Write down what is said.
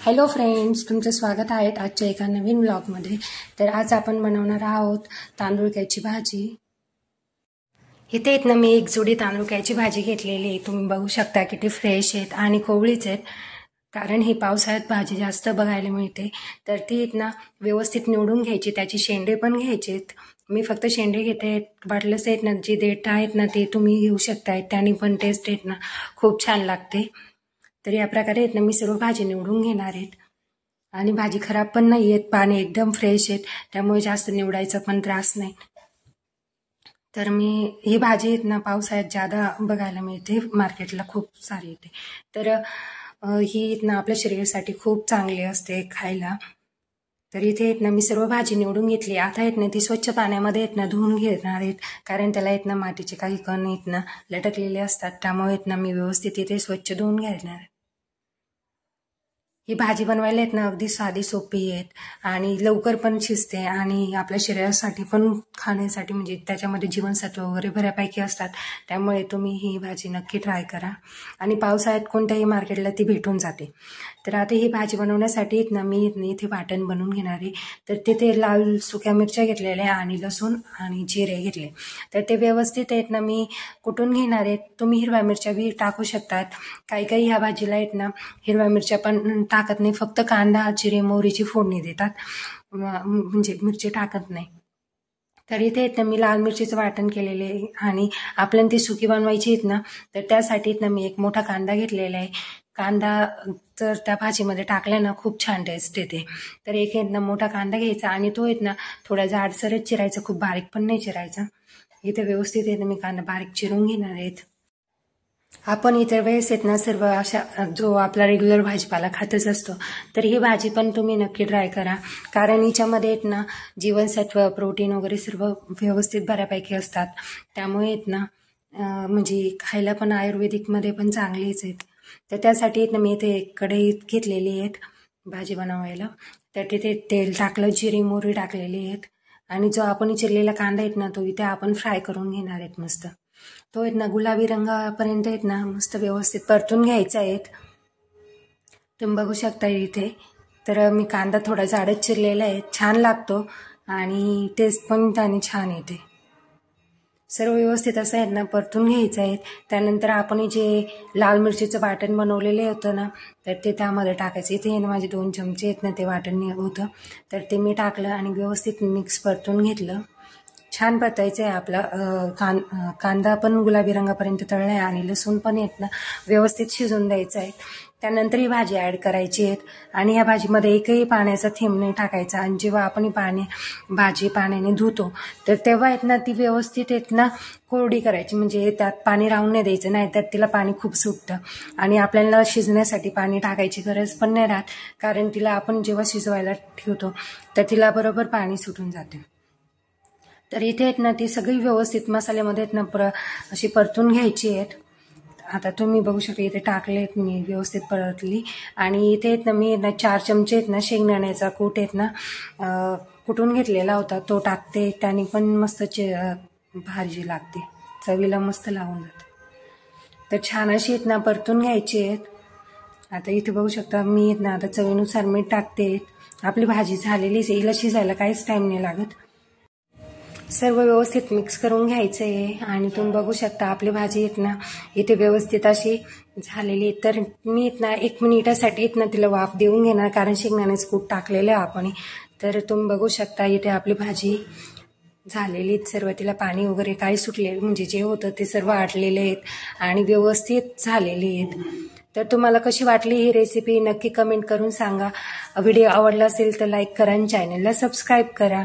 Hello friends, तुमचं स्वागत आहे आजच्या एका नवीन ब्लॉगमध्ये। तर आज आपण बनवणार आहोत तांदूळक्याची भाजी। इथे इथनं मी एक जोडी तांदूळक्याची भाजी घेतलेली आहे। तुम्ही बघू शकता किती फ्रेश आहेत आणि कोवळीच आहेत, कारण ही पावसाळ्यात भाजी जास्त बघायला मिळते। तर ती इथनं व्यवस्थित निवडून घ्यायची, त्याची शेंडे पण घ्यायचेत। मी फक्त शेंडे घेते, वाटलंच आहेत ना जी देठ आहेत ना ते तुम्ही घेऊ शकताय, त्याने पण टेस्ट आहेत ना खूप छान लागते। तर या प्रकारे आहेत ना मी सर्व भाजी निवडून घेणार आहेत आणि भाजी खराब पण नाही आहेत, पाणी एकदम फ्रेश आहेत, त्यामुळे जास्त निवडायचा पण त्रास नाही। तर मी ही भाजी आहेत ना पावसाळ्यात ज्यादा बघायला मिळते, मार्केटला खूप सारी येते। तर ही आहेत ना आपल्या शरीरासाठी खूप चांगली असते खायला। तर इथे आहेत ना मी सर्व भाजी निवडून घेतली। आता आहेत ना ती स्वच्छ पाण्यामध्ये आहेत ना धुवून घेणार आहेत, कारण त्याला आहेत ना मातीचे काही कण आहेत ना लटकलेले असतात, त्यामुळे आहेत ना मी व्यवस्थित इथे स्वच्छ धुवून घेणार। ही भाजी बनवायला आहेत ना अगदी साधी सोपी आहेत आणि लवकर पण शिजते आणि आपल्या शरीरासाठी पण खाण्यासाठी म्हणजे त्याच्यामध्ये जीवनसत्व वगैरे बऱ्यापैकी असतात, त्यामुळे तुम्ही ही भाजी नक्की ट्राय करा। आणि पावसाळ्यात कोणत्याही मार्केटला ती भेटून जाते। तर आता ही भाजी बनवण्यासाठी आहेत ना मी इथे वाटण बनवून घेणार आहे। तर तिथे लाल सुक्या मिरच्या घेतलेल्या आणि लसूण आणि जिरे घेतले, तर ते व्यवस्थित आहेत ना मी कुटून घेणार आहे। तुम्ही हिरव्या मिरच्या बी टाकू शकतात, काही काही ह्या भाजीला आहेत ना हिरव्या मिरच्या पण टाकत नाही, फक्त कांदा जिरे मोहरीची फोडणी देतात, म्हणजे मिरची टाकत नाही। तर इथे आहेत ना मी लाल मिरचीचं वाटण केलेले आहे आणि आपल्याला ती सुकी बनवायची आहेत ना, तर त्यासाठी ना मी एक मोठा कांदा घेतलेला आहे। कांदा तर त्या भाजीमध्ये टाकला ना खूप छान टेस्ट येते। तर एक आहेत ना मोठा कांदा घ्यायचा आणि तो आहेत ना थोडा जाडसरच चिरायचा, खूप बारीक पण नाही चिरायचा। इथे व्यवस्थित आहे ना मी कांदा बारीक चिरून घेणार आहेत। आपण इतर वेळेस आहेत ना सर्व अशा जो आपला रेग्युलर भाजीपाला खातच असतो, तर ही भाजी पण तुम्ही नक्की ट्राय करा, कारण हिच्यामध्ये आहेत ना जीवनसत्व प्रोटीन वगैरे सर्व व्यवस्थित बऱ्यापैकी असतात, त्यामुळे आहेत ना म्हणजे खायला पण आयुर्वेदिकमध्ये पण चांगलीच आहेत। तर त्यासाठी आहेत ना मी इथे एक कढई घेतलेली आहेत भाजी बनवायला। तर तिथे तेल टाकलं, जिरे मोहरी टाकलेली आहेत आणि जो आपण चिरलेला कांदा आहेत ना तो इथे आपण फ्राय करून घेणार आहेत मस्त। तो आहेत ना गुलाबी रंगापर्यंत आहेत ना मस्त व्यवस्थित परतून घ्यायचा आहे। तुम्ही बघू शकता इथे। तर मी कांदा थोडा जाडच चिरलेला आहे, छान लागतो आणि टेस्ट पण त्याने छान येते। सर्व व्यवस्थित असं आहेत ना परतून घ्यायचं आहे। त्यानंतर आपण जे लाल मिरचीचं वाटण बनवलेले होतं ना, तर ते त्यामध्ये टाकायचं। इथे माझे 2 चमचे आहेत ना ते वाटण होतं, तर ते मी टाकलं आणि व्यवस्थित मिक्स परतून घेतलं। छान परतायचं आहे आपला कांदा पण गुलाबी रंगापर्यंत तळला आहे आणि लसूण पण आहेत ना व्यवस्थित शिजून द्यायचं आहे। त्यानंतर ही भाजी ॲड करायची आहे आणि या भाजीमध्ये एकही पाण्याचा थेंब नाही टाकायचा। आणि जेव्हा आपण भाजी पाण्याने धुतो तर तेव्हा आहेत ना ती व्यवस्थित आहेत ना कोरडी करायची, म्हणजे त्यात पाणी राहून नाही द्यायचं, नाही त्यात तिला पाणी खूप सुटतं आणि आपल्याला शिजण्यासाठी पाणी टाकायची गरज पण नाही राहत, कारण तिला आपण जेव्हा शिजवायला ठेवतो तर तिला बरोबर पाणी सुटून जाते। तर इथे आहेत ना ती सगळी व्यवस्थित मसाल्यामध्ये आहेत ना अशी परतून घ्यायची आहेत। आता तुम्ही बघू शकता इथे टाकलेत मी व्यवस्थित परतली आणि इथे आहेत ना मी 4 चमचे आहेत ना शेंगदाण्याचा कूट आहेत ना कुटून घेतलेला होता तो टाकते, त्याने पण मस्त भाजी लागते, चवीला मस्त लागून जाते। तर छान अशी आहेत ना परतून घ्यायची आहेत। आता इथे बघू शकता मी आहेत ना आता चवीनुसार मीठ टाकते। आपली भाजी झालेलीच आहे, हिला शिजायला काहीच टाइम नाही लागत। सर्व व्यवस्थित मिक्स करून घ्यायचं आहे आणि तुम्ही बघू शकता आपली भाजी आहेत ना इथे व्यवस्थित अशी झालेली आहे। तर मी आहेत ना 1 मिनिटासाठी आहेत ना तिला वाफ देऊन घेणार, कारण शेंगदाण्याचं कूट टाकलेलं आहे आपण। तर तुम्ही बघू शकता इथे आपली भाजी झालेली, सर्व तिला पाणी वगैरे काही सुटलेलं म्हणजे जे होतं ते सर्व आटलेले आहेत आणि व्यवस्थित झालेली आहेत। तर तुम्हाला कशी वाटली ही रेसिपी नक्की कमेंट करून सांगा। व्हिडिओ आवडला असेल तर लाईक करा आणि चॅनलला सबस्क्राईब करा।